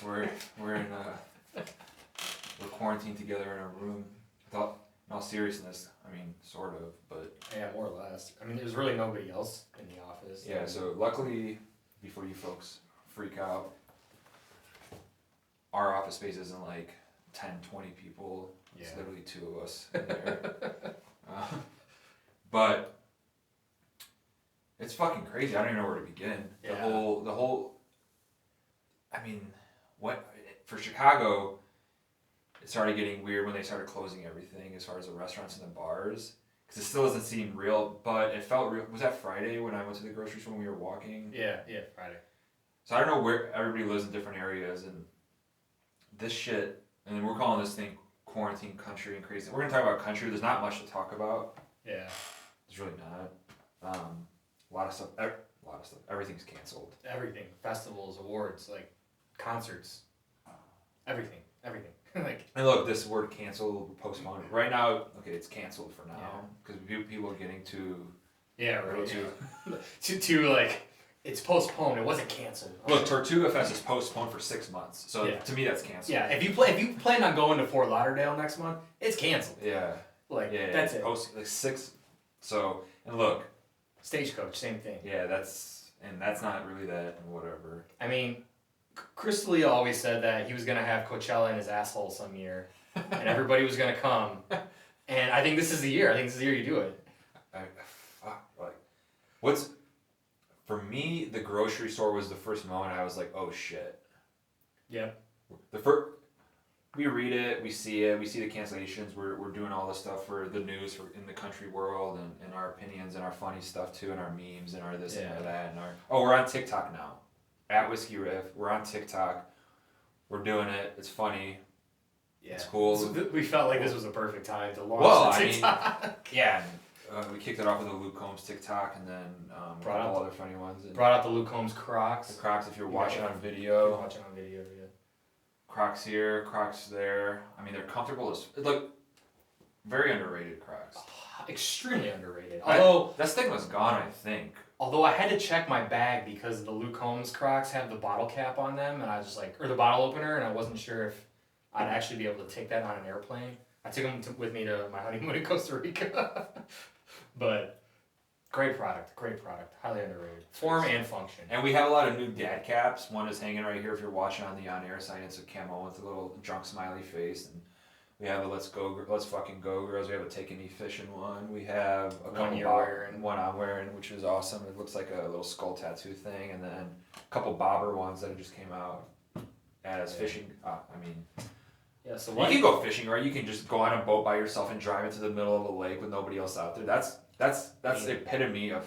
we're in we're quarantined together in a room. In all seriousness, I mean, sort of, but yeah, more or less. I mean, there's really nobody else in the office. Yeah, so luckily, before you folks freak out, our office space isn't like 10, 20 people. It's literally 2 of us in there. But it's fucking crazy. I don't even know where to begin. The whole. I mean, for Chicago, it started getting weird when they started closing everything as far as the restaurants and the bars. Because it still doesn't seem real, but it felt real. Was that Friday when I went to the grocery store when we were walking? Yeah, Friday. So I don't know where everybody lives in different areas, and this shit, and we're calling this thing quarantine country and crazy. We're going to talk about country. There's not much to talk about. Yeah. There's really not. A lot of stuff. Everything's canceled. Everything. Festivals, awards, like concerts. Everything. Like. And look, this word canceled, postponed. Right now, okay, it's canceled for now because people are getting too. Yeah, right. To like, it's postponed. It wasn't canceled. Look, Tortuga Fest is postponed for 6 months, so to me that's canceled. Yeah, if you plan on going to Fort Lauderdale next month, it's canceled. Yeah. That's it. Like 6. So and look. Stagecoach, same thing. Yeah, that's not really that whatever. I mean, Chris D'Elia always said that he was gonna have Coachella in his asshole some year, and everybody was gonna come. And I think this is the year. I think this is the year you do it. For me, the grocery store was the first moment I was like, oh shit. Yeah. We read it, we see the cancellations, we're doing all this stuff for the news in the country world and our opinions and our funny stuff too and our memes and our this and our that and we're on TikTok now. At Whiskey Riff, we're on TikTok. We're doing it. It's funny. Yeah. It's cool. So we felt like this was a perfect time to launch TikTok. We kicked it off with the Luke Combs TikTok and then brought out other funny ones. Brought out the Luke Combs Crocs. The Crocs, if you're watching on video. Yeah. Crocs here, Crocs there. I mean, they're comfortable as very underrated Crocs. Extremely underrated. Although that stigma's gone, I think. Although I had to check my bag because the Luke Combs Crocs have the bottle cap on them, and I was just like, or the bottle opener, and I wasn't sure if I'd actually be able to take that on an airplane. I took them with me to my honeymoon in Costa Rica. But great product, highly underrated. Form and function. And we have a lot of new dad caps. One is hanging right here if you're watching on the on-air side. It's a camo with a little drunk smiley face. And we have a let's fucking go girls. We have a take me fishing one. We have a one I'm wearing, which is awesome. It looks like a little skull tattoo thing. And then a couple bobber ones that just came out as fishing. Yeah, so you can go fishing, right? You can just go on a boat by yourself and drive into the middle of a lake with nobody else out there. That's the epitome of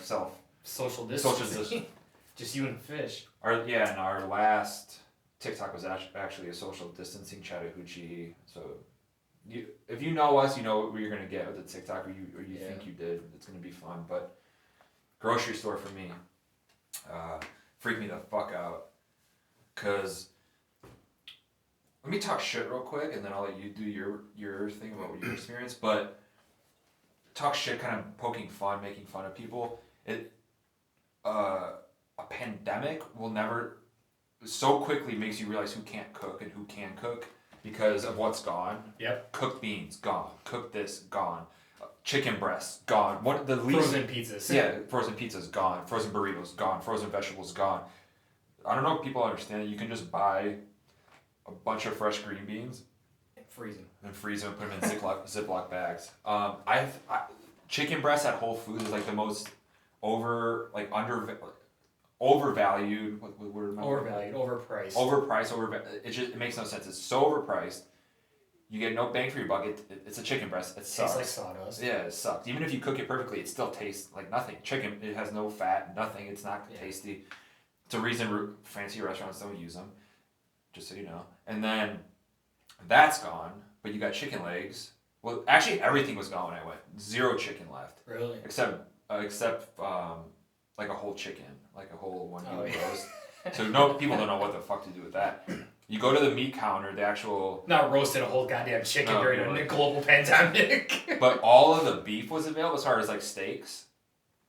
social distancing. Just you and the fish. And our last TikTok was actually a social distancing Chattahoochee. So if you know us, you know what you're gonna get with the TikTok, or you think you did. It's gonna be fun. But grocery store for me freaked me the fuck out, cause. Let me talk shit real quick, and then I'll let you do your thing about your experience. But talk shit, kind of poking fun, making fun of people. A pandemic will never so quickly makes you realize who can't cook and who can cook because of what's gone. Yep. Cooked beans gone. Cooked this gone. Chicken breasts gone. Frozen pizzas. Yeah, frozen pizzas gone. Frozen burritos gone. Frozen vegetables gone. I don't know if people understand that you can just buy a bunch of fresh green beans and freeze them and put them in Ziploc bags. Chicken breast at Whole Foods is like the most overvalued. What word? Overpriced. It makes no sense. It's so overpriced. You get no bang for your buck. It's a chicken breast. It sucks. Tastes like sawdust. Yeah, it sucks. Even if you cook it perfectly, it still tastes like nothing. Chicken, it has no fat, nothing. It's not tasty. It's a reason fancy restaurants don't use them. Just so you know. And then that's gone, but you got chicken legs. Well, actually everything was gone when I went. 0 chicken left. Really? Except like a whole chicken, like a whole one roast. So people don't know what the fuck to do with that. You go to the meat counter, the actual... Not roasted a whole goddamn chicken during a global pandemic. But all of the beef was available as far as like steaks.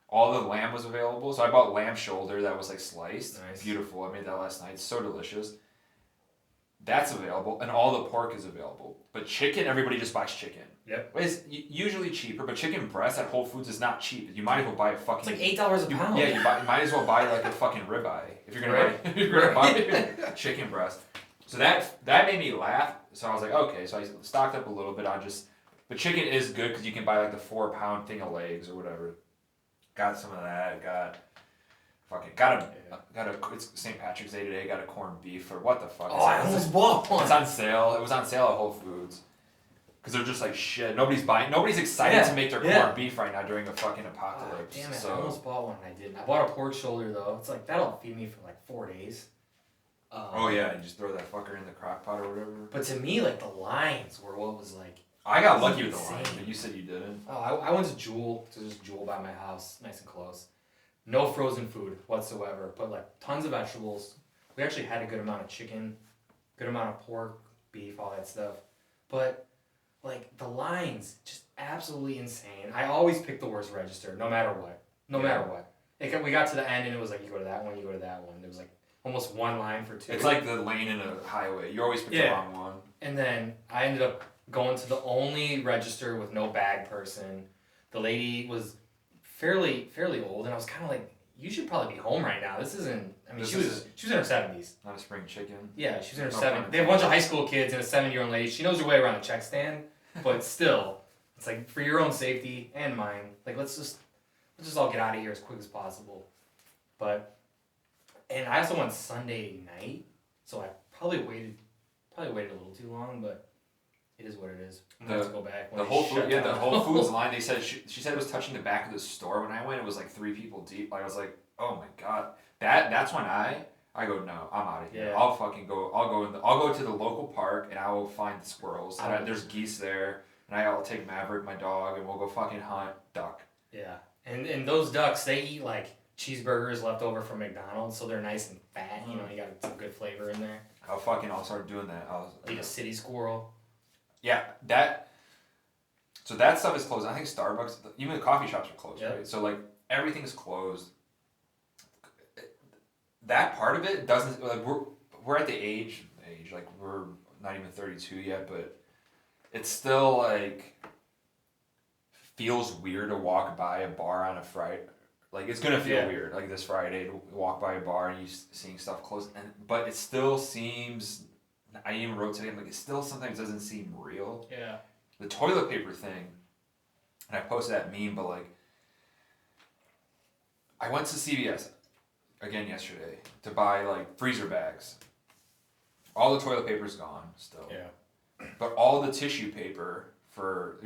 All the lamb was available. So I bought lamb shoulder that was like sliced. Nice. Beautiful. I made that last night. It's so delicious. That's available, and all the pork is available. But chicken, everybody just buys chicken. Yep. It's usually cheaper, but chicken breast at Whole Foods is not cheap. You might as well buy a fucking. It's like $8 a pound. Yeah, you might as well buy like a fucking ribeye if you're gonna buy if you're gonna buy chicken breast. So that made me laugh. So I was like, okay. So I stocked up a little bit on just. But chicken is good because you can buy like the 4-pound thing of legs or whatever. Got some of that. Got a. It's St. Patrick's Day today. Got a corned beef or what the fuck? Oh, I almost bought one. It's on sale. It was on sale at Whole Foods. Because they're just like shit. Nobody's excited to make their corned beef right now during a fucking apocalypse. Damn it! So. I almost bought one and I didn't. I bought a pork shoulder though. It's like that'll feed me for like 4 days. Oh yeah, and just throw that fucker in the crock pot or whatever. But to me, like the lines were what was like. I got lucky with the lines, but you said you didn't. Oh, I went to Jewel, to just Jewel by my house, nice and close. No frozen food whatsoever, but like tons of vegetables. We actually had a good amount of chicken, good amount of pork, beef, all that stuff. But like the lines, just absolutely insane. I always pick the worst register, no matter what. No matter what. We got to the end and it was like, you go to that one, you go to that one. There was like almost one line for two. It's like the lane in a highway. You always pick the wrong one. And then I ended up going to the only register with no bag person. The lady was fairly old, and I was kind of like, you should probably be home right now. This isn't. I mean, she was in her 70s. Not a spring chicken. Yeah, she was in her 70s. They have a bunch of high school kids and a 7-year-old lady. She knows her way around a check stand, but still, it's like for your own safety and mine. Like let's just all get out of here as quick as possible. And I also went Sunday night, so I probably waited a little too long, but. It is what it is. I'm gonna have to go back. The Whole Foods line. They said she said it was touching the back of the store. When I went, it was like 3 people deep. I was like, oh my god. That's when I go, no, I'm out of here. Yeah. I'll fucking go. I'll go to the local park and I will find the squirrels. And there's geese there, and I'll take Maverick, my dog, and we'll go fucking hunt duck. Yeah, and those ducks, they eat like cheeseburgers left over from McDonald's, so they're nice and fat. You know, you got some good flavor in there. I'll start doing that. Like a city squirrel. Yeah, that stuff is closed. I think Starbucks, even the coffee shops are closed, right? So like everything's closed. That part of it doesn't like we're at the age like we're not even 32 yet, but it's still like feels weird to walk by a bar on a Friday. Like it's gonna feel weird like this Friday to walk by a bar and you seeing stuff closed, but it still seems. I even wrote today, like, it still sometimes doesn't seem real. Yeah. The toilet paper thing, and I posted that meme, but, like, I went to CVS, again yesterday, to buy, like, freezer bags. All the toilet paper's gone, still. Yeah. But all the tissue paper for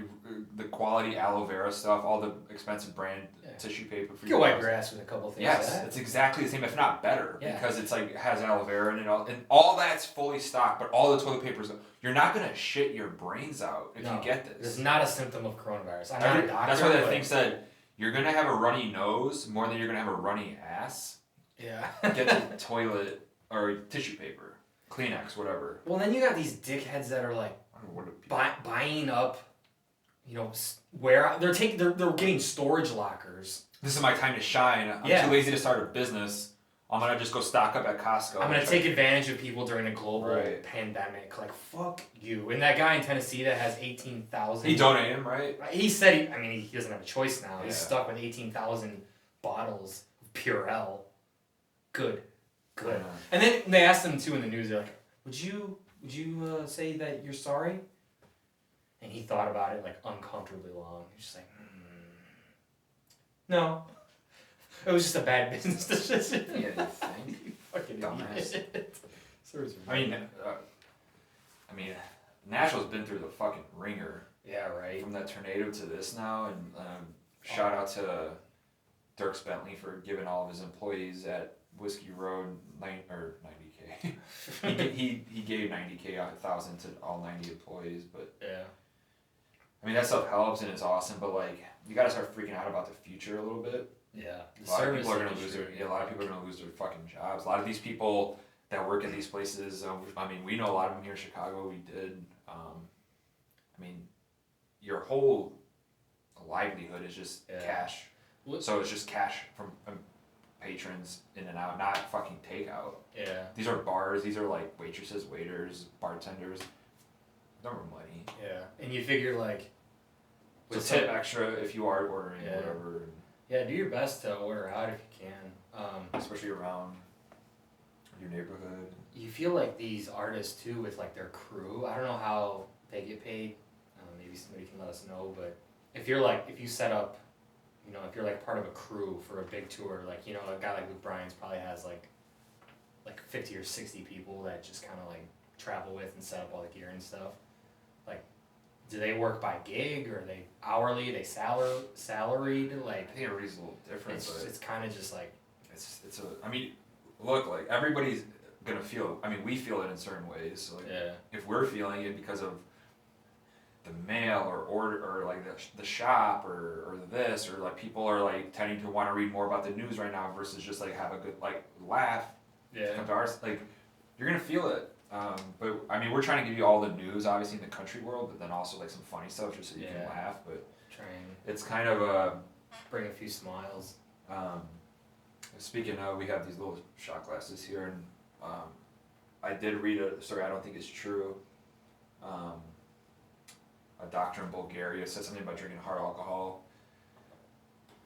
the quality aloe vera stuff, all the expensive brand tissue paper for you can wipe your ass with a couple things. Yes, it's exactly the same, if not better, because it's like has aloe vera in it, and all that's fully stocked. But all the toilet papers, you're not gonna shit your brains out if you get this. It's not a symptom of coronavirus. I'm not a doctor. That's why that thing said you're gonna have a runny nose more than you're gonna have a runny ass. Yeah. Get the toilet or tissue paper, Kleenex, whatever. Well, then you got these dickheads that are like buying up, you know, where they're getting storage lockers. This is my time to shine. I'm too lazy to start a business. I'm gonna just go stock up at Costco. I'm gonna take advantage of people during a global pandemic. Like fuck you. And that guy in Tennessee that has 18,000. He donated them, right? He said he doesn't have a choice now. He's stuck with 18,000 bottles of Purell. Good. And then they asked him too in the news. They're like, "Would you say that you're sorry?" And he thought about it like uncomfortably long. He's just like, no. It was just a bad business decision. Yeah, you think? You fucking dumbass. I mean, Nashville's been through the fucking ringer. Yeah, right. From that tornado to this now, and shout out to Dirk Bentley for giving all of his employees at Whiskey Road 90K. he gave 90K, 1,000 to all 90 employees, but yeah. I mean that stuff helps and it's awesome, but like you gotta start freaking out about the future a little bit. Yeah. A lot of people are gonna lose their fucking jobs. A lot of these people that work at these places, I mean, we know a lot of them here in Chicago. We did. I mean, your whole livelihood is just cash. So it's just cash from patrons in and out, not fucking takeout. Yeah. These are bars. These are like waitresses, waiters, bartenders. No more money. Yeah. And you figure like. So tip extra if you are ordering whatever. Yeah, do your best to order out if you can. Especially around your neighborhood. You feel like these artists too with like their crew. I don't know how they get paid. Maybe somebody can let us know. But if you set up, if you're like part of a crew for a big tour, like a guy like Luke Bryan's probably has like 50 or 60 people that just kind of like travel with and set up all the gear and stuff. Like, do they work by gig or are they hourly? They salaried? Like, I think everybody's a little different. It's kind of just like. Look, like everybody's gonna feel. I mean, we feel it in certain ways. So like, if we're feeling it because of the mail or order or like the shop or this or like people are like tending to want to read more about the news right now versus just like have a good like laugh. Yeah. Come to ours, like you're gonna feel it. But I mean, we're trying to give you all the news, obviously in the country world, but then also like some funny stuff just so you can laugh. But it's kind of bring a few smiles. Speaking of, we have these little shot glasses here, and I did read a story. I don't think it's true. A doctor in Bulgaria said something about drinking hard alcohol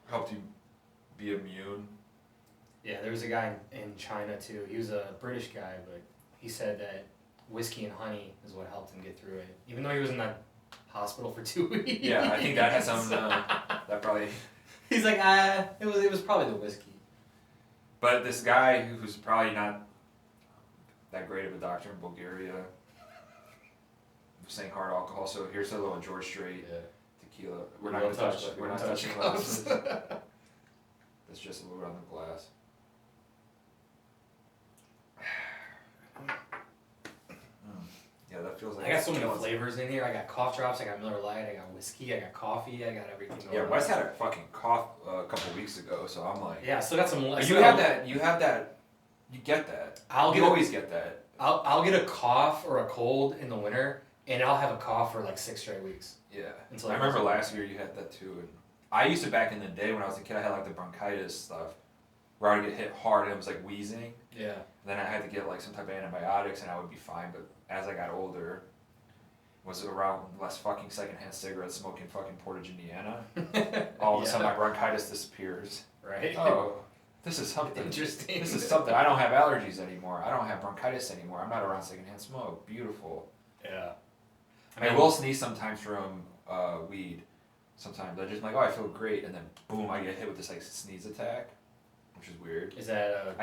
helped you be immune. Yeah, there was a guy in China too. He was a British guy, but he said that whiskey and honey is what helped him get through it, even though he was in that hospital for 2 weeks. Yeah, I think that has some. That probably. He's like, it was probably the whiskey. But this guy who's probably not that great of a doctor in Bulgaria was saying hard alcohol. So here's a little George Strait tequila. We're not going to touch. We're not touching glasses. That's just a little on the glass. Yeah, that feels like. I got so many flavors in here. I got cough drops. I got Miller Lite. I got whiskey. I got coffee. I got everything. Yeah, Wes had a fucking cough a couple weeks ago, so I'm like. Yeah, I still got some. You have that. You get that. You always get that. I'll get a cough or a cold in the winter, and I'll have a cough for like 6 straight weeks. Yeah. I remember last year you had that too, and I used to back in the day when I was a kid. I had like the bronchitis stuff, where I would get hit hard and it was like wheezing. Yeah. And then I had to get like some type of antibiotics, and I would be fine. But as I got older, was around less fucking secondhand cigarettes, smoking fucking Portage, Indiana. All of a sudden my bronchitis disappears. Right. Oh, this is something. Interesting. This is something. I don't have allergies anymore. I don't have bronchitis anymore. I'm not around secondhand smoke. Beautiful. Yeah. I will sneeze sometimes from weed. Sometimes I just like, I feel great, and then boom, I get hit with this like sneeze attack, which is weird. Is that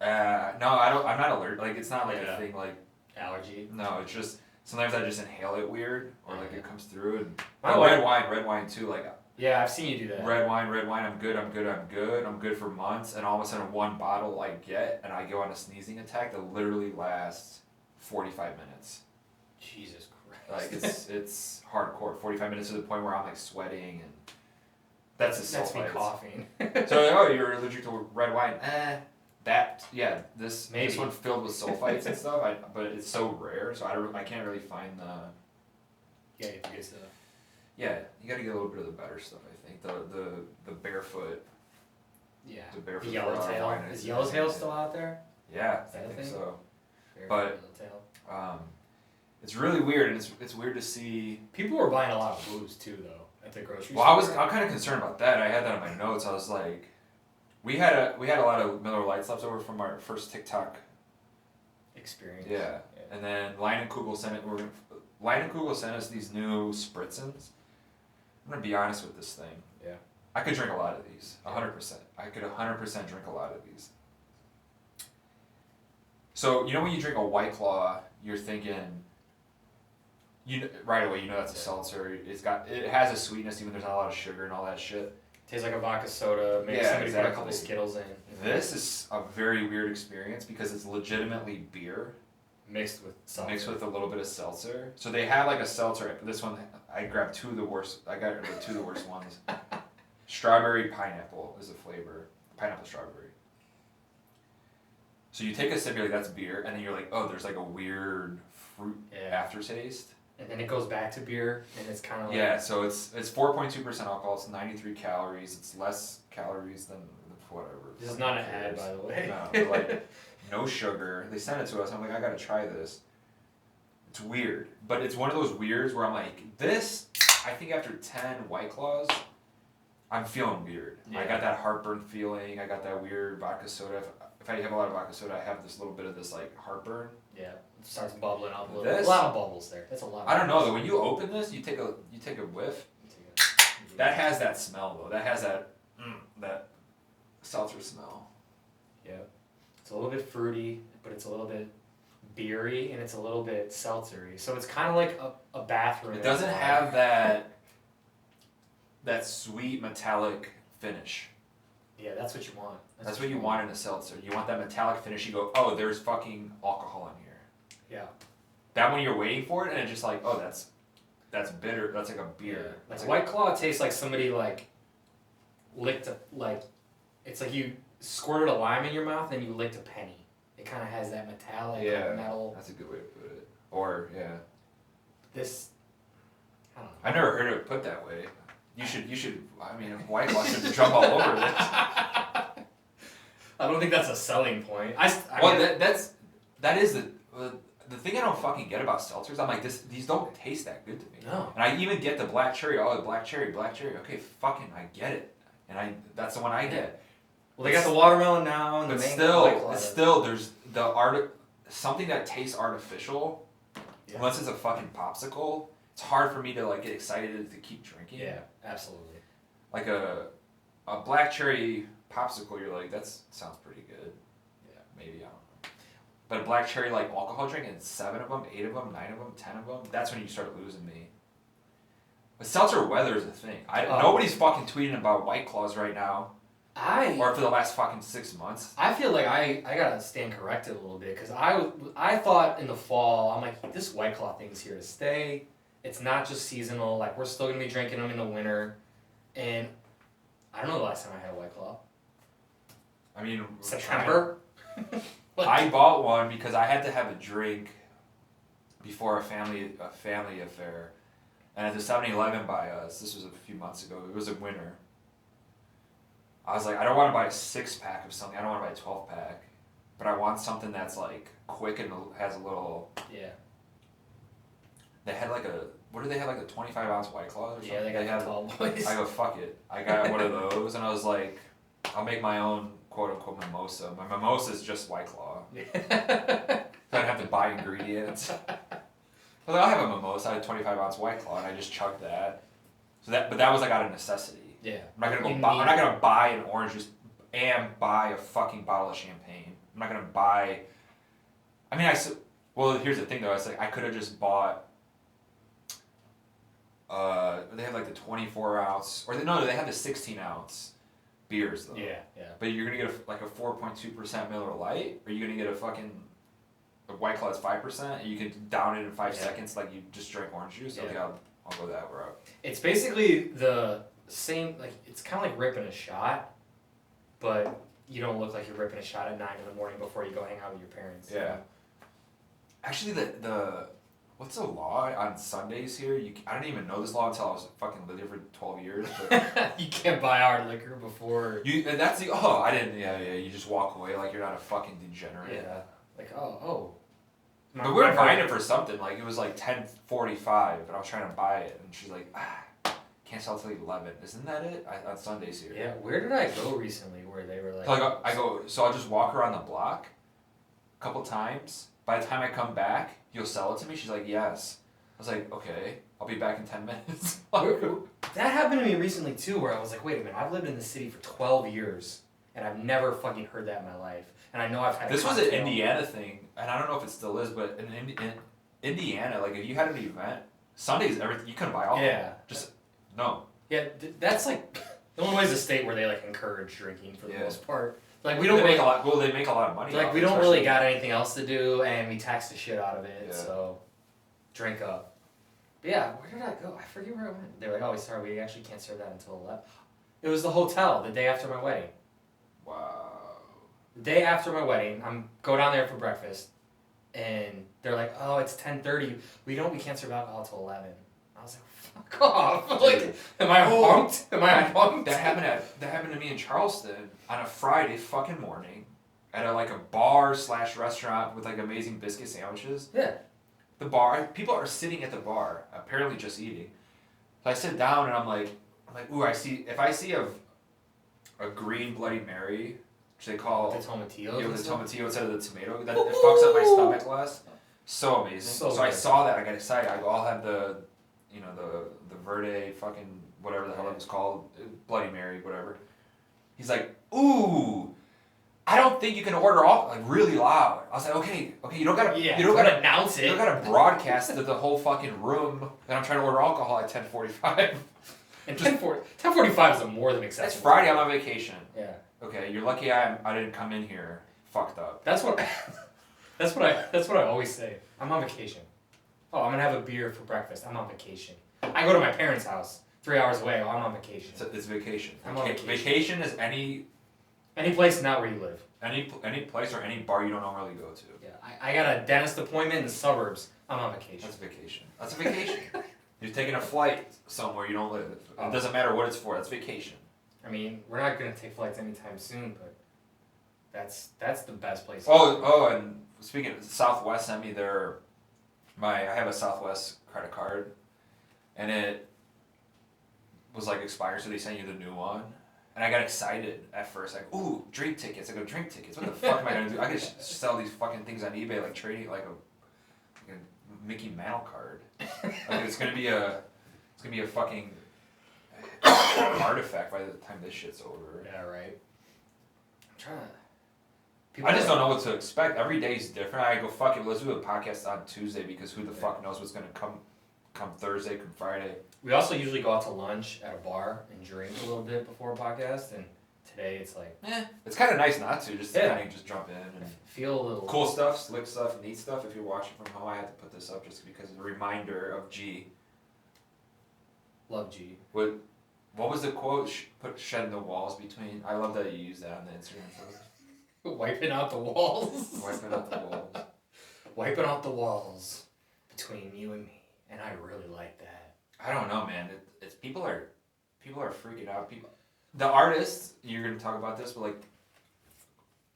no, I don't. I'm not allergic. Like it's not like a thing like allergy. No, it's just sometimes I just inhale it weird, or like it comes through. And red wine too. Like yeah, I've seen you do that. Red wine. I'm good for months, and all of a sudden one bottle I get, and I go on a sneezing attack that literally lasts 45 minutes. Jesus Christ. Like it's hardcore. 45 minutes to the point where I'm like sweating, and that's me coughing. So you're allergic to red wine? This one filled with sulfites and stuff. But it's so rare, so I can't really find the. Yeah, you have to get stuff. Yeah, you got to get a little bit of the better stuff. I think the barefoot. Yeah. The barefoot. The yellowtail. Is yellowtail still out there? Yeah, I think so. But it's really weird, and it's weird to see. People were buying a lot of booze too, though, at the grocery store. I'm kind of concerned about that. I had that in my notes. I was like. We had a lot of Miller Lights left over from our first TikTok experience. Yeah. And then Line and Kugel sent us these new Spritzens. I'm gonna be honest with this thing. Yeah. I could drink a lot of these, 100%. I could 100% drink a lot of these. So when you drink a White Claw, you're thinking. Right away, that's a seltzer. It has a sweetness, even there's not a lot of sugar and all that shit. Tastes like a vodka soda. Maybe somebody put a couple Skittles in. This is a very weird experience because it's legitimately beer. Mixed with seltzer. Mixed with a little bit of seltzer. So they have like a seltzer. This one, I grabbed two of the worst. I got two of the worst ones. Strawberry pineapple is the flavor. Pineapple strawberry. So you take a sip, you're like, that's beer. And then you're like, oh, there's like a weird fruit aftertaste. And then it goes back to beer, and it's kind of like... Yeah, so it's 4.2% alcohol, it's 93 calories, it's less calories than the whatever. This is not an ad, by the way. No, but like, no sugar. They sent it to us. I'm like, I gotta try this. It's weird, but it's one of those weirds where I'm like, this. I think after 10 White Claws, I'm feeling weird. Yeah. I got that heartburn feeling. I got that weird vodka soda. If I have a lot of vodka soda, I have this little bit of this like heartburn. Yeah, it starts bubbling up a little. This- A lot of bubbles there. That's a lot. I don't know though. When you open this, you take a whiff. That has that smell though. That has that that seltzer smell. Yeah, it's a little bit fruity, but it's a little bit beery and it's a little bit seltzery. So it's kind of like a bathroom. It doesn't have that sweet metallic finish. Yeah, that's what you want. That's what you want in a seltzer. You want that metallic finish. You go, oh, there's fucking alcohol in here. Yeah. That when you're waiting for it, and it's just like, oh, that's bitter. That's like a beer. Like That's White Claw tastes like somebody like licked a, like, it's like you squirted a lime in your mouth and you licked a penny. It kind of has that metallic metal. That's a good way to put it. Or yeah. This, I don't know. I've never heard it put that way. You should. I mean, White Claw should jump all over this. I don't think that's a selling point. That is the thing I don't fucking get about seltzers. I'm like, these don't taste that good to me. No. And I even get the black cherry. Oh, the black cherry. Okay, fucking, I get it. And that's the one I get. Well, they got the watermelon now and But the mango. still, White Claw. it's still there's the something that tastes artificial. Yeah. Unless it's a fucking popsicle, it's hard for me to like get excited to keep drinking. Yeah, absolutely. Like a black cherry popsicle, you're like, that sounds pretty good. Yeah. Maybe, I don't know. But a black cherry like alcohol drink and 7 of them, 8 of them, 9 of them, 10 of them, that's when you start losing me. But seltzer weather is a thing. Nobody's fucking tweeting about White Claws right now. Or for the last fucking 6 months. I feel like I gotta stand corrected a little bit because I thought in the fall, I'm like, this White Claw thing's here to stay. It's not just seasonal. Like, we're still gonna be drinking them in the winter. And I don't know the last time I had a White Claw. I mean, September? I bought one because I had to have a drink before a family affair. And at the 7-Eleven by us, this was a few months ago, it was a winter. I was like, I don't want to buy a 6-pack of something. I don't want to buy a 12-pack. But I want something that's like quick and has a little. Yeah. They had like what do they have, like a 25-ounce White Claw or something? Yeah, they got the tall boys. I go, fuck it. I got one of those and I was like, I'll make my own quote unquote mimosa. My mimosa is just White Claw. So I don't have to buy ingredients. But I'll have a mimosa, I had a 25-ounce White Claw, and I just chugged that. But that was like out of necessity. Yeah. I'm not gonna buy an orange juice and buy a fucking bottle of champagne. I'm not gonna buy. I mean, well, here's the thing though. It's like I could have just bought. They have like the 24-ounce, or they have the 16-ounce beers though. Yeah. But you're gonna get like a 4.2% Miller Lite, or you're gonna get a fucking. A White Claw is 5%, and you can down it in 5 seconds like you just drank orange juice. Yeah. Okay, I'll go that route. It's basically the same, like, it's kind of like ripping a shot, but you don't look like you're ripping a shot at 9 in the morning before you go hang out with your parents. Yeah. Actually, the what's the law on Sundays here? I didn't even know this law until I was fucking lived here for 12 years. But You can't buy hard liquor before. and that's the I didn't. Yeah. You just walk away like you're not a fucking degenerate. Yeah. Like, oh. But we were buying it for something. Like it was like 10:45, and I was trying to buy it, and she's like, can't sell till 11. Isn't that it? On Sundays here. Yeah. Where did I go recently where they were like? So I'll just walk around the block, a couple times. By the time I come back, you'll sell it to me. She's like, yes. I was like, okay, I'll be back in 10 minutes. That happened to me recently too, where I was like, wait a minute, I've lived in the city for 12 years, and I've never fucking heard that in my life. And I know I've had. This was an Indiana thing, and I don't know if it still is, but in Indiana, like if you had an event, Sundays, everything you couldn't buy alcohol. Yeah. Just no. Yeah, that's like Illinois is a state where they like encourage drinking for the most part. Like we They don't make a lot. Well, they make a lot of money. Like we don't really got anything else to do, and we tax the shit out of it. Yeah. So, drink up. But yeah, where did I go? I forget where I went. They're like, oh, sorry, we actually can't serve that until 11. It was the hotel the day after my wedding. Wow. The day after my wedding, go down there for breakfast, and they're like, "Oh, it's 10:30. We can't serve alcohol till 11." I was like, fuck off. Like, am I punked? Am I punked? That happened to me in Charleston on a Friday fucking morning at a bar / restaurant with like amazing biscuit sandwiches. Yeah. The bar, people are sitting at the bar, apparently just eating. So I sit down and I'm like, ooh, if I see a green Bloody Mary, which they call the tomatillo. with the tomatillo instead of the tomato, that it fucks up my stomach less. So amazing. So I saw that, I got excited. I go, I'll have the Verde fucking whatever the hell it was called, Bloody Mary, whatever. He's like, ooh, I don't think you can order all like really loud. I was like, okay, you don't gotta announce it. You don't gotta broadcast to the whole fucking room that I'm trying to order alcohol at 10:45. And 10:45 is more than acceptable. It's Friday. I'm on vacation. Yeah. Okay, you're lucky I didn't come in here fucked up. That's what I always say. I'm on vacation. Oh, I'm gonna have a beer for breakfast. I'm on vacation. I go to my parents' house 3 hours away. Oh, I'm on vacation. It's vacation. I'm on vacation. Vacation is any place not where you live. Any place or any bar you don't normally go to. Yeah, I got a dentist appointment in the suburbs. I'm on vacation. That's vacation. That's a vacation. You're taking a flight somewhere you don't live. It doesn't matter what it's for. That's vacation. I mean, we're not gonna take flights anytime soon, but that's the best place. And speaking of Southwest, sent me I have a Southwest credit card, and it was like expired, so they sent you the new one. And I got excited at first, like, ooh, drink tickets. I go, drink tickets? What the fuck am I gonna do? I could sell these fucking things on eBay, like trading like a Mickey Mantle card. Like it's gonna be a fucking artifact by the time this shit's over. Yeah, right. I'm trying to. I just don't know what to expect. Every day's different. I go, fuck it, let's do a podcast on Tuesday because who the fuck knows what's gonna come Thursday, come Friday. We also usually go out to lunch at a bar and drink a little bit before a podcast, and today it's like... It's kind of nice not to, just kind of just jump in and... Feel a little... Cool stuff, slick stuff, neat stuff. If you're watching from home, I had to put this up just because it's a reminder of G. Love G. What was the quote? Put shedding the walls between... I love that you use that on the Instagram photo. Wiping out the walls. Wiping out the walls. Wiping out the walls between you and me, and I really like that. I don't know, man. It's people are freaking out. The artists, you're gonna talk about this, but like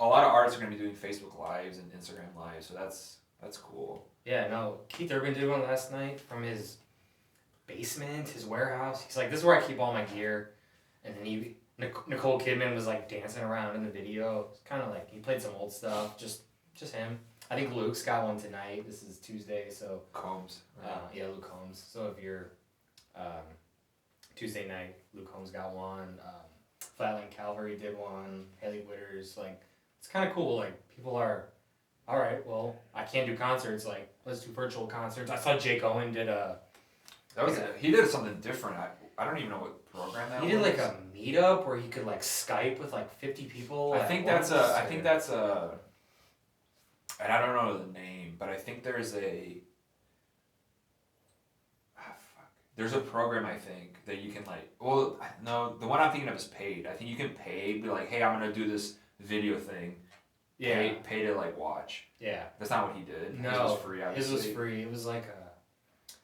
a lot of artists are gonna be doing Facebook Lives and Instagram Lives, so that's cool. Yeah, no. Keith Urban did one last night from his basement, his warehouse. He's like, "This is where I keep all my gear," and then Nicole Kidman was like dancing around in the video. It's kind of like he played some old stuff, just him. I think Luke's got one tonight. This is Tuesday, so Combs. Yeah, Luke Combs. So if you're Tuesday night, Luke Combs got one. Flatland Calvary did one. Haley Witters, like it's kind of cool. Like people are, all right. Well, I can't do concerts. Like let's do virtual concerts. I saw Jake Owen did a. He did something different. I don't even know what program that was. He did like a meetup where he could like Skype with like 50 people. I think that's a. And I don't know the name, but I think there's a. There's a program, I think, that you can no, the one I'm thinking of is paid. I think you can pay, be like, hey, I'm going to do this video thing. Yeah. Pay to watch. Yeah. That's not what he did. No. His was free, obviously. His was free. It was like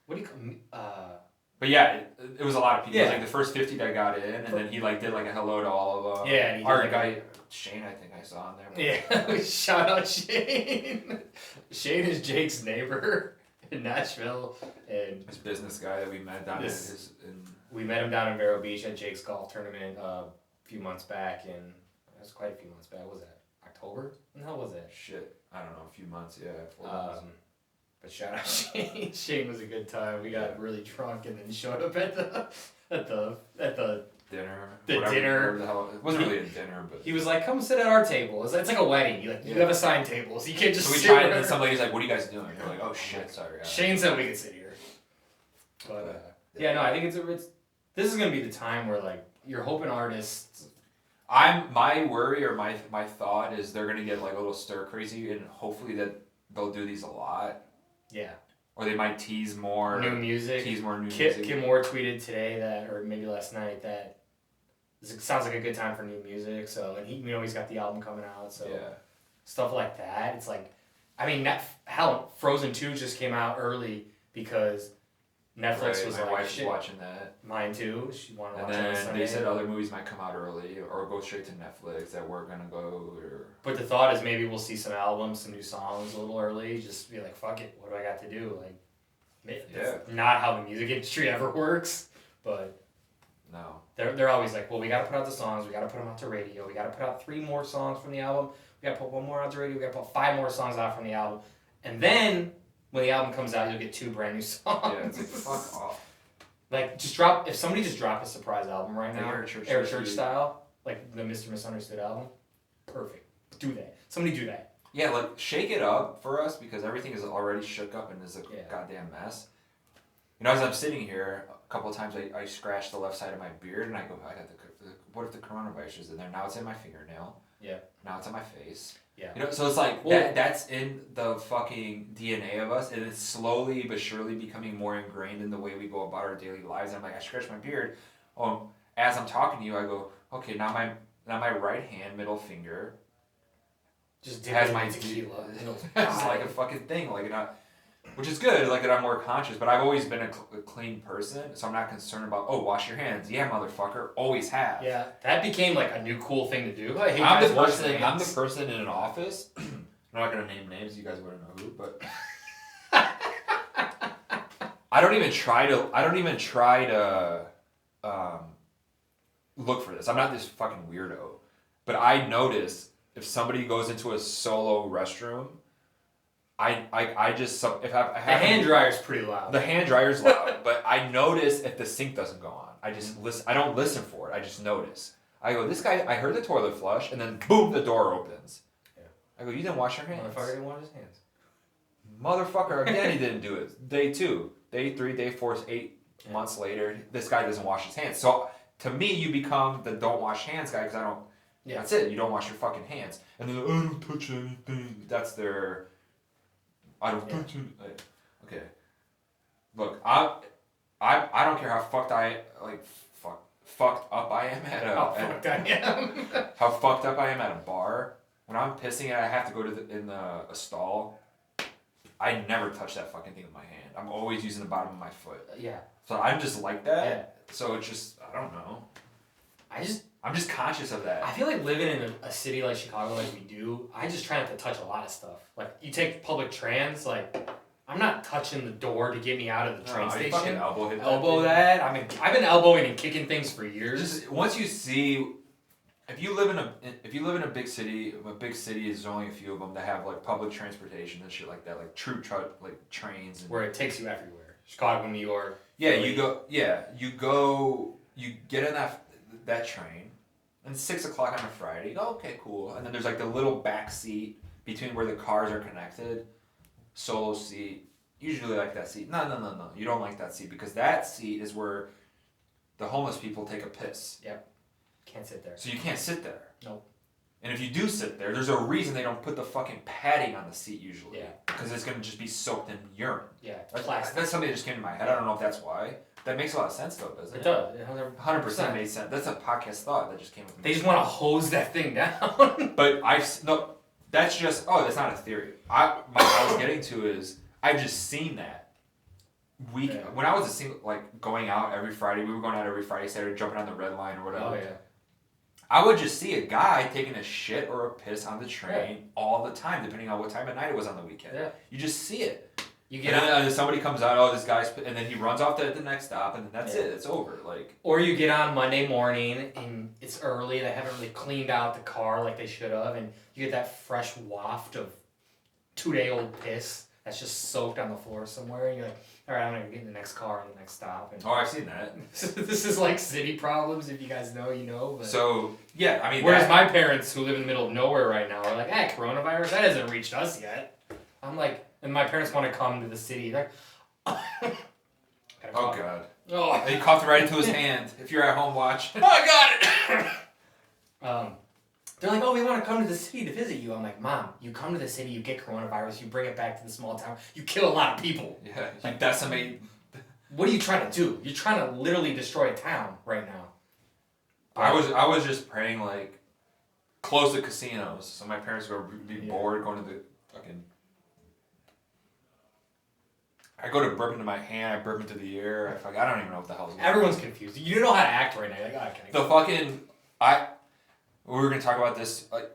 what do you call But yeah, it was a lot of people. Yeah. It was like the first 50 that got in, and then he did like a hello to all of them. Yeah. And he Our did guy, Shane, I think I saw on there. Yeah. Shout out Shane. Shane is Jake's neighbor in Nashville, and this business guy that we met down we met him down in Vero Beach at Jake's golf tournament a few months back, and it was quite a few months back. What was that October? When the hell was that? Shit, I don't know, a few months, yeah. 4 months. But shout out Shane. Shane was a good time. We got really drunk and then showed up at the dinner. Dinner. The hell, it wasn't really a dinner, but he was like, "Come sit at our table." It's like a wedding. You have assigned tables. You can't just. So we sit tried, there. and some lady's like, "What are you guys doing?" We're like, "Oh shit, sorry." Shane said we could sit here. But yeah, no, I think it's this is gonna be the time where like you're hoping artists. My worry or my thought is they're gonna get like a little stir crazy, and hopefully that they'll do these a lot. Yeah. Or they might tease more new music. music. Kim Moore tweeted today that, or maybe last night, that this sounds like a good time for new music. So, and he's got the album coming out. So yeah. Stuff like that. It's like, I mean, hell, Frozen 2 just came out early because Netflix Right, was my like, wife's shit. watching that. Mine too. She wanted to And watch it on then Sunday. they said other movies might come out early or go straight to Netflix that we're gonna go or. But the thought is maybe we'll see some albums, some new songs a little early. Just be like, fuck it. What do I got to do? Like, it's not how the music industry ever works, but. No. They're always like, well, we got to put out the songs. We got to put them out to radio. We got to put out 3 more songs from the album. We got to put 1 more out to radio. We got to put 5 more songs out from the album. And then when the album comes out, you'll get 2 brand new songs. Yeah, it's like fuck off. Like if somebody just dropped a surprise album right now, Eric Church style, like the Mr. Misunderstood album, perfect. Do that. Somebody do that. Yeah, like shake it up for us because everything is already shook up and is a goddamn mess. You know, as I'm sitting here, a couple of times I scratched the left side of my beard and I go, what if the coronavirus is in there? Now it's in my fingernail. Yeah. Now it's in my face. Yeah. You know, so it's like that's in the fucking DNA of us, and it's slowly but surely becoming more ingrained in the way we go about our daily lives. And I'm like, I scratch my beard. As I'm talking to you, I go, okay, now my right hand middle finger just has my tequila. It's like a fucking thing, like which is good, like that I'm more conscious. But I've always been a clean person, so I'm not concerned about wash your hands. Yeah, motherfucker, always have. Yeah, that became like a new cool thing to do. Like, hey, I'm guys, the person in an office. I'm not gonna name names. You guys wouldn't know who, but I don't even try to look for this. I'm not this fucking weirdo, but I notice if somebody goes into a solo restroom, I just if I the hand dryer's pretty loud. The hand dryer's loud, but I notice if the sink doesn't go on. I just listen. I don't listen for it. I just notice. I go, this guy. I heard the toilet flush, and then boom, the door opens. Yeah. I go, you didn't wash your hands. Motherfucker didn't wash his hands. Motherfucker, again, he didn't do it. Day 2, day 3, day 4, 8 months later, this guy doesn't wash his hands. So to me, you become the don't wash hands guy because I don't. Yeah. That's it. You don't wash your fucking hands, and then I don't touch anything. That's their. I don't touch anything. Like, okay. Look, I don't care how fucked up I am at how fucked up I am at a bar. When I'm pissing and I have to go to a stall, I never touch that fucking thing with my hand. I'm always using the bottom of my foot. Yeah. So I'm just like that. Yeah. So it's just I don't know. I'm just conscious of that. I feel like living in a city like Chicago, like we do, I just try not to touch a lot of stuff. Like you take public trans, like. I'm not touching the door to get me out of the train station. Fucking elbow that. I mean, I've been elbowing and kicking things for years. Just once you see, if you live in a big city is only a few of them that have like public transportation and shit like that, like like trains. And, where it takes you everywhere. Chicago, New York. Yeah, Philly. You get in that train, and it's 6 o'clock on a Friday. You go, okay, cool. And then there's like the little back seat between where the cars are connected. Solo seat, usually like that seat. No. You don't like that seat because that seat is where the homeless people take a piss. Yep. Can't sit there. So you can't sit there. Nope. And if you do sit there, there's a reason they don't put the fucking padding on the seat usually. Yeah. Because it's going to just be soaked in urine. Yeah. That's something that just came to my head. I don't know if that's why. That makes a lot of sense though, doesn't it? It does. 100% made sense. That's a podcast thought that just came with me. They just want to hose that thing down. But that's just, that's not a theory. I was getting to is, I've just seen that. When I was a single, like, going out every Friday, we were going out every Friday, Saturday, jumping on the red line or whatever. Oh, yeah. I would just see a guy taking a shit or a piss on the train all the time, depending on what time of night it was on the weekend. Yeah. You just see it. You get and then somebody comes out, this guy's, and then he runs off at the next stop, and then that's it. It's over. Like. Or you get on Monday morning and it's early. They haven't really cleaned out the car like they should have, and you get that fresh waft of 2-day-old piss that's just soaked on the floor somewhere. And you're like, all right, I'm gonna get in the next car and the next stop. And I've seen that. This is like city problems. If you guys know, you know. But so yeah, I mean. Whereas my parents, who live in the middle of nowhere right now, are like, coronavirus, that hasn't reached us yet. I'm like. And my parents want to come to the city. They're oh, God. Oh. He coughed right into his hand. If you're at home, watch. Oh, I got it! They're like, we want to come to the city to visit you. I'm like, Mom, you come to the city, you get coronavirus, you bring it back to the small town, you kill a lot of people. Yeah, you decimate. What are you trying to do? You're trying to literally destroy a town right now. I was just praying, like, close to casinos, so my parents would be bored going to the fucking... I go to burp into my hand, I burp into the air. I don't even know what the hell's going on. Everyone's confused. You don't know how to act right now. You're like, oh, I can't. The fucking we were gonna talk about this, like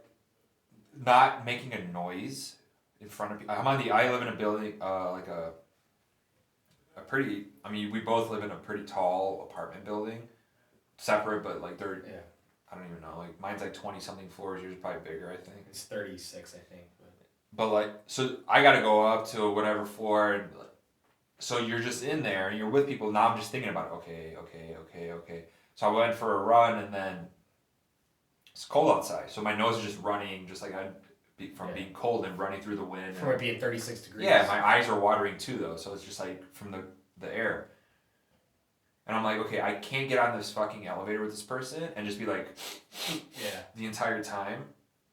not making a noise in front of people. I live in a building, like a pretty. I mean, we both live in a pretty tall apartment building, separate, but like they're. Yeah. I don't even know. Like mine's like 20 something floors. Yours is probably bigger, I think. It's 36, I think. But like, so I gotta go up to whatever floor, and so you're just in there and you're with people. Now I'm just thinking about okay. So I went for a run and then it's cold outside, so my nose is just running, just like being cold and running through the wind. From it being 36 degrees. Yeah, my eyes are watering too though, so it's just like from the air. And I'm like, okay, I can't get on this fucking elevator with this person and just be like, the entire time.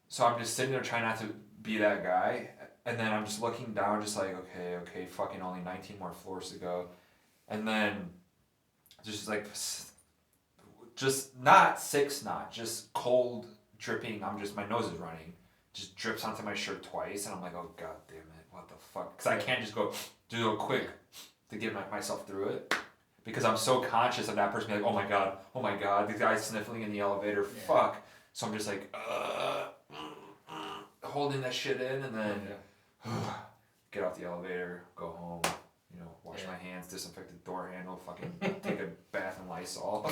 So I'm just sitting there trying not to be that guy. And then I'm just looking down, just like, okay, fucking only 19 more floors to go. And then just like, just not sick snot, just cold dripping. My nose is running. Just drips onto my shirt twice. And I'm like, oh, God damn it, what the fuck? Because I can't just go do it quick to get myself through it. Because I'm so conscious of that person being like, oh my god, this guy's sniffling in the elevator, fuck. So I'm just like, holding that shit in, and then get off the elevator, go home, wash my hands, disinfect the door handle, fucking take a bath in Lysol.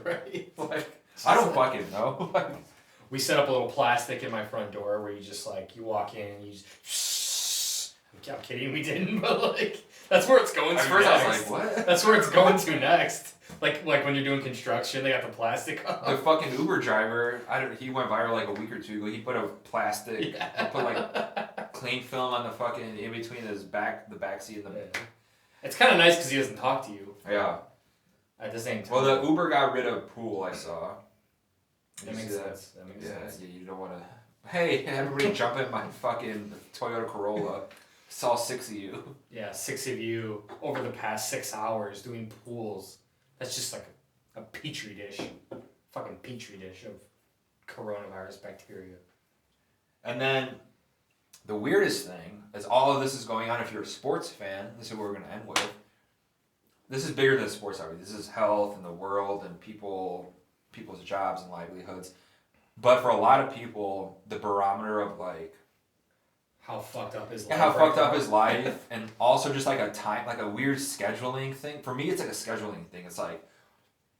Right. Like, I don't fucking know. We set up a little plastic in my front door where you just like, you walk in, you just, I'm kidding, we didn't, but like, that's where it's going to first next. I was like, what? That's where it's going to next. Like when you're doing construction, they got the plastic up. The fucking Uber driver, he went viral like a week or two ago. He put a plastic, he put like cling film on the fucking, in between the back seat and the... It's kind of nice because he doesn't talk to you. Yeah. At the same time. Well, the Uber got rid of pool, I saw. That makes sense. That makes sense. Yeah, you don't want to... Hey, everybody jump in my fucking Toyota Corolla. Saw 6 of you. Yeah, 6 of you over the past 6 hours doing pools. That's just like a petri dish. Fucking petri dish of coronavirus bacteria. And then the weirdest thing is all of this is going on. If you're a sports fan, this is what we're going to end with. This is bigger than sports, obviously. This is health and the world and people's jobs and livelihoods. But for a lot of people, the barometer of like, how fucked up is life? How fucked up is life, and also just like a weird scheduling thing. For me, it's like a scheduling thing. It's like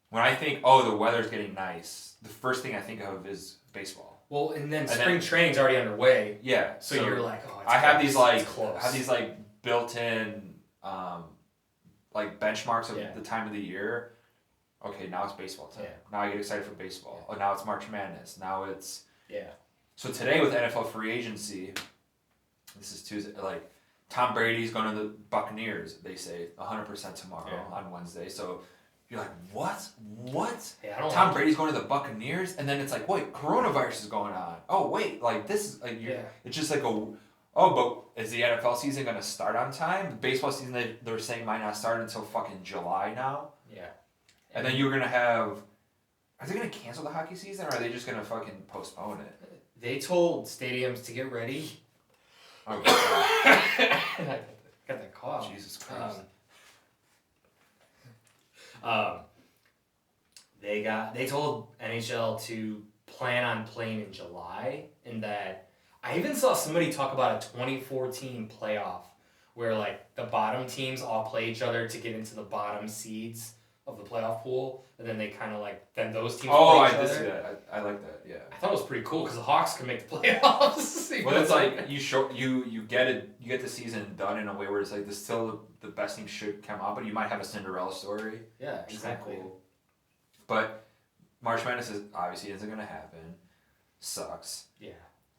when I think, the weather's getting nice, the first thing I think of is baseball. Well, and then spring training's already underway. Yeah. So you're like, I have these built-in like benchmarks of the time of the year. Okay, now it's baseball time. Yeah. Now I get excited for baseball. Oh, now it's March Madness. Now it's So today with NFL free agency. This is Tuesday. Like, Tom Brady's going to the Buccaneers, they say, 100% tomorrow on Wednesday. So you're like, what? Yeah, Tom Brady's going to the Buccaneers? And then it's like, wait, coronavirus is going on. Oh, wait, like, this is, like, it's just like but is the NFL season going to start on time? The baseball season, they're saying might not start until fucking July now. Yeah. And then you're going to have, are they going to cancel the hockey season, or are they just going to fucking postpone it? They told stadiums to get ready. Oh, I got that cough. Jesus Christ. They told NHL to plan on playing in July, and that I even saw somebody talk about a 2014 playoff where like the bottom teams all play each other to get into the bottom seeds of the playoff pool, and then they kind of like those teams. play each I other. did see that. I like that. Yeah. I thought it was pretty cool because the Hawks can make the playoffs. Well, it's like you get the season done in a way where it's like still the best team should come out, but you might have a Cinderella story. Yeah, exactly. Cool. But March Madness obviously isn't gonna happen. Sucks. Yeah.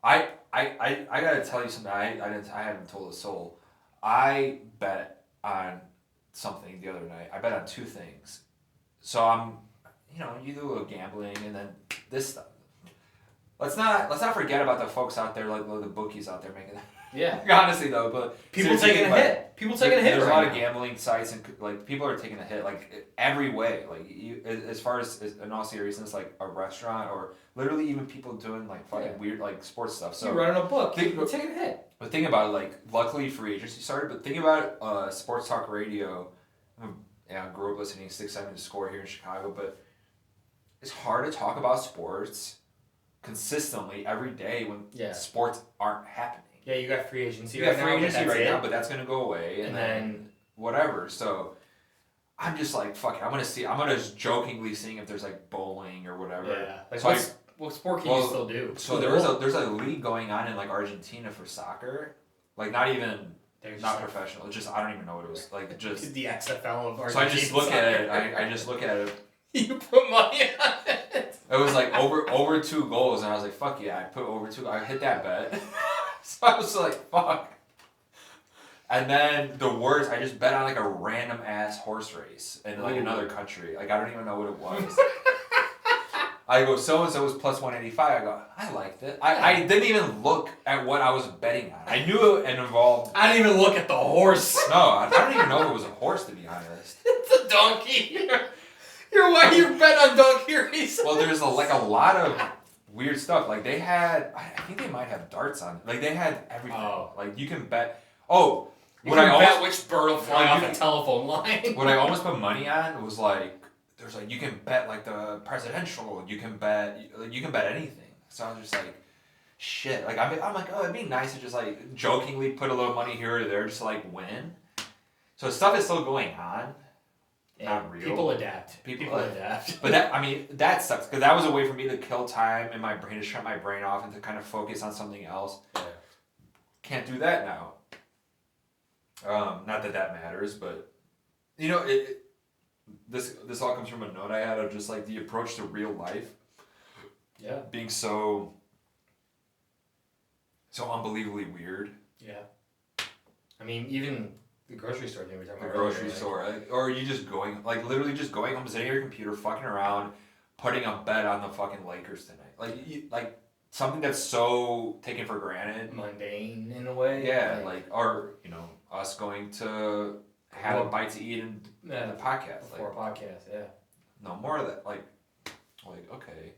I gotta tell you something. I haven't told a soul. I bet on something the other night. I bet on 2 things. So I'm, you do a little gambling, and then this stuff. Let's not forget about the folks out there, like the bookies out there making that. Yeah. Honestly though, but people taking a hit. There's a lot of gambling sites, and like people are taking a hit like every way. Like as far as in all seriousness, like a restaurant or literally even people doing like fucking weird like sports stuff. So you're running a book. You're taking a hit. But think about it, like, luckily free agency started, but think about sports talk radio. I grew up listening to 670 The Score here in Chicago, but it's hard to talk about sports consistently every day when sports aren't happening. Yeah, you got free agency right now. You got free agency right now, but that's going to go away, and then whatever. So I'm just like, fuck it, I'm going to just jokingly seeing if there's, like, bowling or whatever. Yeah. Like, so what sport can you still do? So there's a league going on in, like, Argentina for soccer. Like, not even... Not professional. Just I don't even know what it was like. Just the XFL of Argentina. So I just look at it. I just look at it. You put money on it. It was like over 2 goals, and I was like, "Fuck yeah!" I put over 2. I hit that bet. So I was like, "Fuck." And then the worst, I just bet on like a random ass horse race in like another country. Like I don't even know what it was. I go, so and so was plus 185. I go, I liked it. I didn't even look at what I was betting on. I knew it involved. I didn't even look at the horse. No, I don't even know if it was a horse, to be honest. It's a donkey. Why you bet on donkey racing? Well, there's a lot of weird stuff. Like they had, I think they might have darts on. Like they had everything. Oh. Like you can bet. Oh, you can bet which bird will fly off a telephone line. What I almost put money on was like. There's like you can bet like the presidential, you can bet anything. So I was just like, shit. Like I'm like, oh, it'd be nice to just like jokingly put a little money here or there just to like win. So stuff is still going on. Yeah, not real. People adapt. People adapt. But that sucks because that was a way for me to kill time in my brain, to shut my brain off and to kind of focus on something else. Yeah. Can't do that now. Not that matters, but you know it. This all comes from a note I had of just like the approach to real life. Yeah. Being so unbelievably weird. Yeah. I mean, even the grocery store thing we were talking about. The grocery store, like, or you just going, like literally just going home, sitting at your computer, fucking around, putting a bet on the fucking Lakers tonight. Like something that's so taken for granted. Mundane in a way. Yeah, like or us going to have a bite to eat and the podcast. Before a podcast, yeah. No, more of that. Like okay.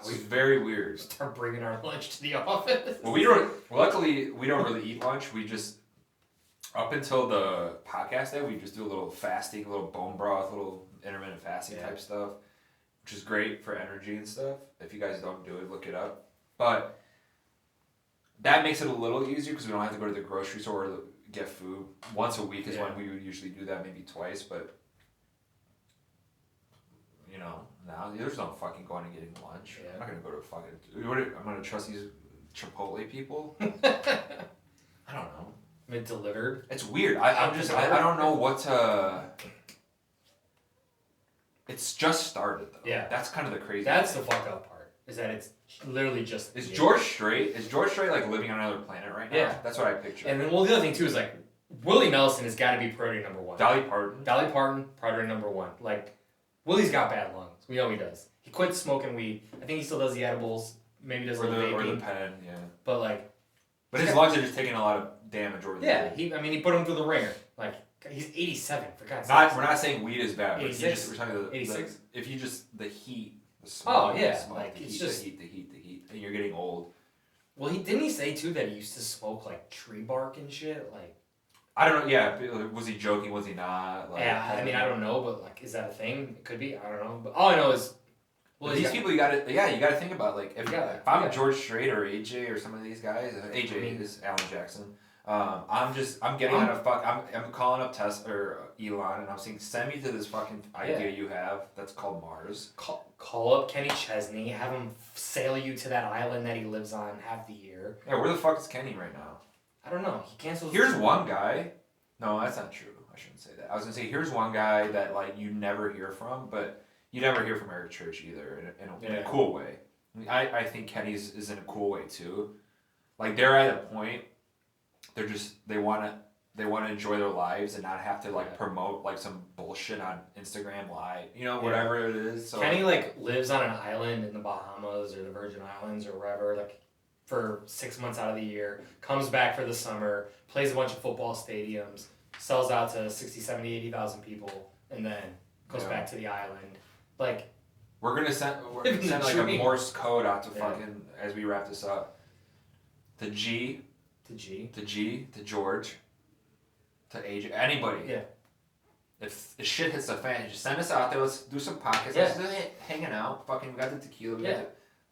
It's very weird. Start bringing our lunch to the office. Well, luckily, we don't really eat lunch. We just, up until the podcast day, we just do a little fasting, a little bone broth, a little intermittent fasting type stuff, which is great for energy and stuff. If you guys don't do it, look it up. But that makes it a little easier because we don't have to go to the grocery store or get food. Once a week is when we would usually do that, maybe twice, but now there's no fucking going and getting lunch. Yeah. I'm not gonna go to fucking. I'm gonna trust these Chipotle people. I don't know. It delivered. It's weird. I don't know what to. It's just started though. Yeah. That's kind of the crazy. That's the fuck up part. Is that it's literally just. Is George Strait like living on another planet right now? Yeah. That's what I picture. And then the other thing too is like Willie Nelson has got to be priority number 1. Dolly Parton, priority number 1. Like Willie's got bad lungs. We know he does. He quit smoking weed. I think he still does the edibles. Maybe does or the pen. Yeah. But like. But his lungs are just taking a lot of damage over the years. He put him through the ringer. Like he's 87 for God's sake. We're not saying weed is bad. 86. We're talking about 86. If you just the heat. The smoke, the smoke, like the it's heat, just the heat, and you're getting old. Well, didn't he say too that he used to smoke like tree bark and shit? Like I don't know. Yeah, was he joking? Was he not? Like, yeah, I mean, I don't know, but like, is that a thing? It could be. I don't know, but all I know is. Well, these people, you gotta think about like if I'm George Strait or AJ or some of these guys. AJ is Alan Jackson. I'm getting on a I'm calling up Tesla or Elon and I'm saying send me to this fucking idea you have that's called Mars. Call up Kenny Chesney, have him sail you to that island that he lives on half the year. Yeah, where the fuck is Kenny right now? I don't know. He canceled. Here's one guy. No, that's not true. I shouldn't say that. I was gonna say here's one guy that like you never hear from, but you never hear from Eric Church either in a cool way. I think Kenny's is in a cool way too. Like they're at a point. They want to enjoy their lives and not have to like promote like some bullshit on Instagram Live, whatever it is. So Kenny like lives on an island in the Bahamas or the Virgin Islands or wherever, like for 6 months out of the year, comes back for the summer, plays a bunch of football stadiums, sells out to 60, 70, 80,000 people, and then goes back to the island. Like we're gonna send like a Morse code out to fucking as we wrap this up. to G, To G. to G, to George, to AJ, anybody. Yeah. If shit hits the fan, just send us out there. Let's do some podcasts. Yeah. Let's just hanging out. Fucking, we got the tequila.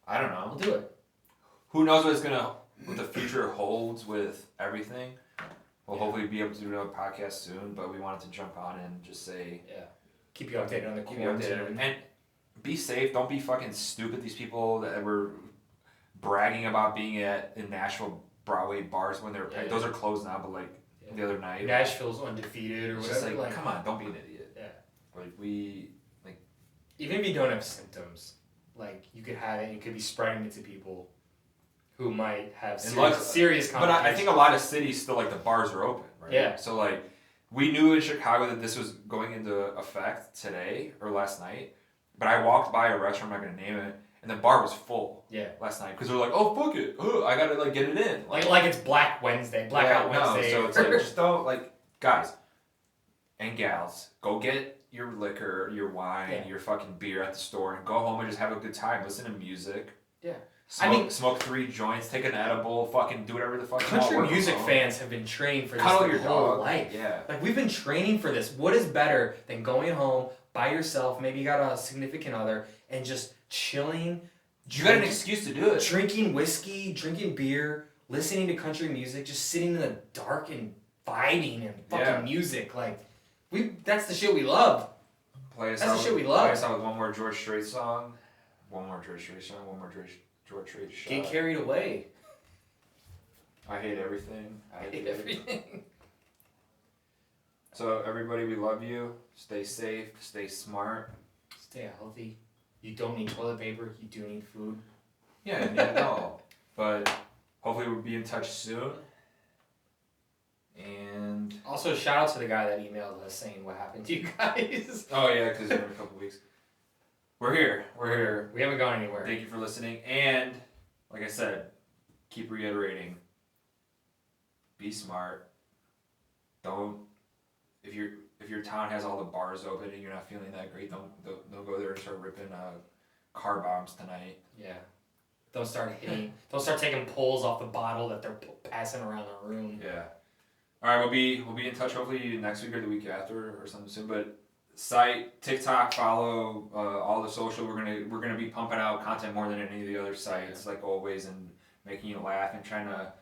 I don't know. We'll do it. Who knows what the future holds with everything. We'll hopefully be able to do another podcast soon, but we wanted to jump on and just say... Yeah. Keep you updated on the Keep you updated. And be safe. Don't be fucking stupid. These people that were bragging about being in Nashville Broadway bars when they were paying. Those are closed now, but like the other night. Nashville's undefeated or it's whatever. Just like, come on, don't be an idiot. Yeah. Like, even if you don't have symptoms, like, you could have it, you could be spreading it to people who might have serious complications. But I think a lot of cities still, like, the bars are open, right? Yeah. So, like, we knew in Chicago that this was going into effect today or last night, but I walked by a restaurant, I'm not going to name it, and the bar was full last night because they're like, oh, fuck it. Oh, I got to, like, get it in. Like it's Blackout Wednesday. No, so it's like, just don't, like, guys and gals, go get your liquor, your wine, your fucking beer at the store and go home and just have a good time. Listen to music. Yeah. Smoke 3 joints, take an edible, fucking do whatever the fuck you want. Country music fans have been training for this Cuddle your whole dog. life. Yeah. Like, we've been training for this. What is better than going home by yourself, maybe you got a significant other, and just chilling. You got an excuse to do it. Drinking whiskey, drinking beer, listening to country music, just sitting in the dark and vibing and fucking music. Like, that's the shit we love. That's the shit we love. Play us out with one more George Strait song. One more George Strait shot. Get carried away. I hate everything. I hate everything. So everybody, we love you. Stay safe. Stay smart. Stay healthy. You don't need toilet paper. You do need food. Yeah, no. But hopefully we'll be in touch soon. And also, shout out to the guy that emailed us saying what happened to you guys. Oh yeah, because in a couple weeks. We're here. We haven't gone anywhere. Thank you for listening. And like I said, keep reiterating. Be smart. Don't if your town has all the bars open and you're not feeling that great, don't go there and start ripping car bombs tonight. Yeah. Don't start taking pulls off the bottle that they're passing around the room. Yeah. All right, we'll be in touch hopefully next week or the week after or something soon. But site, TikTok, follow all the social. We're gonna be pumping out content more than any of the other sites, like always, and making you laugh and trying to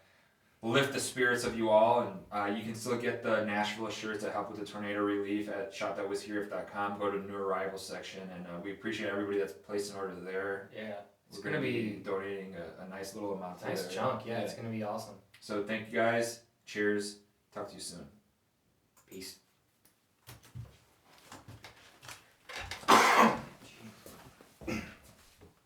lift the spirits of you all. And you can still get the Nashville shirts that help with the tornado relief at shop.withheriff.com. Go to the new arrivals section, and we appreciate everybody that's placed an order there. Yeah. We're gonna be donating a nice little amount. Nice chunk, yeah. It's gonna be awesome. So thank you guys. Cheers. Talk to you soon. Peace.